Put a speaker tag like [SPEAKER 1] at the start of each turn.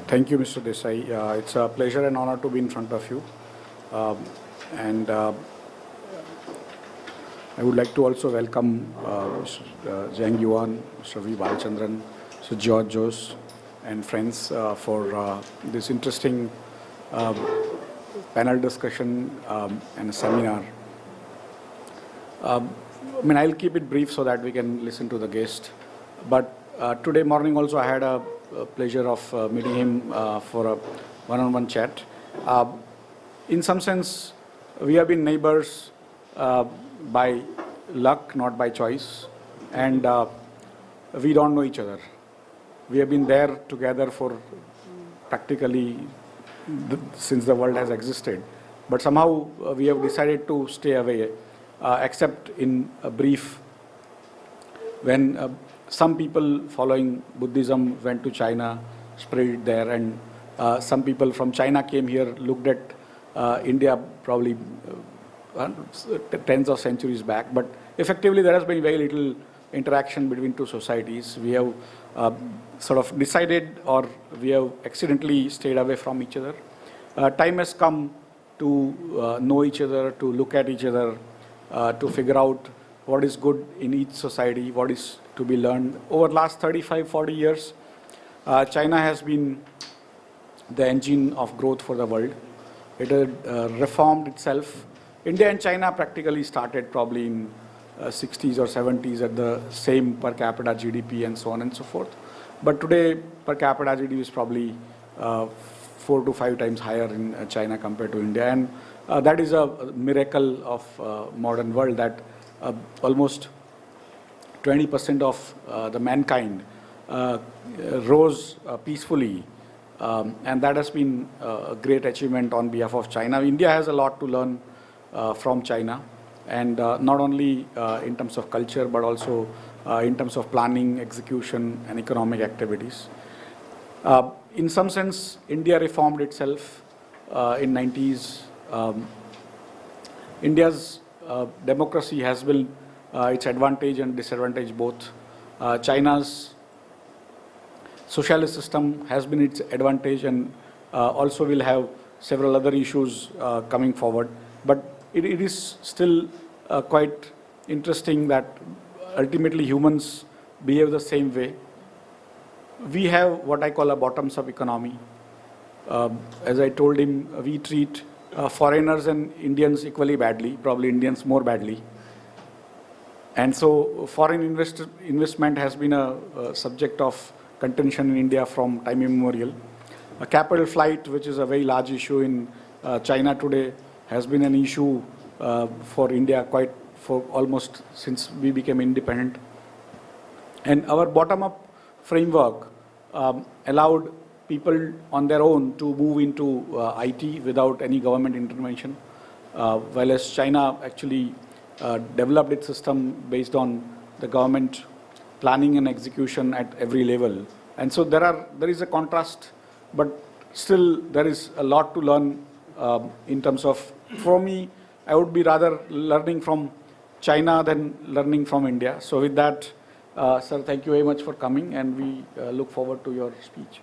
[SPEAKER 1] Thank you, Mr. Desai. It's a pleasure and honor to be in front of you. And I would like to also welcome Mr. Zhang Yuan, Mr. V. Balachandran, Mr. George Jose, and friends for this interesting panel discussion and a seminar. I'll keep it brief so that we can listen to the guest. But today morning also I had a pleasure of meeting him for a one-on-one chat. In some sense, we have been neighbors by luck, not by choice, and we don't know each other. We have been there together for practically since the world has existed, but somehow we have decided to stay away, except in a brief when some people following Buddhism went to China, spread it there, and some people from China came here, looked at India probably tens of centuries back, but effectively there has been very little interaction between two societies. We have sort of decided, or we have accidentally stayed away from each other. Time has come to know each other, to look at each other, to figure out what is good in each society, what is to be learned. Over the last 35, 40 years, China has been the engine of growth for the world. It has reformed itself. India and China practically started probably in 60s or 70s at the same per capita GDP and so on and so forth. But today, per capita GDP is probably 4 to 5 times higher in China compared to India. And that is a miracle of modern world, that almost 20% of the mankind rose peacefully. And that has been a great achievement on behalf of China. India has a lot to learn from China, and not only in terms of culture, but also in terms of planning, execution, and economic activities. In some sense, India reformed itself in 90s. India's democracy has been its advantage and disadvantage both. China's socialist system has been its advantage, and also will have several other issues coming forward. But it is still quite interesting that ultimately humans behave the same way. We have what I call a bottoms-up economy. As I told him, we treat foreigners and Indians equally badly, probably Indians more badly. And so foreign investment has been a subject of contention in India from time immemorial. A capital flight, which is a very large issue in China today, has been an issue for India for almost since we became independent. And our bottom-up framework allowed people on their own to move into IT without any government intervention, whereas China actually developed its system based on the government planning and execution at every level. And so there is a contrast, but still there is a lot to learn in terms of, for me, I would be rather learning from China than learning from India. So with that, sir, thank you very much for coming, and we look forward to your speech.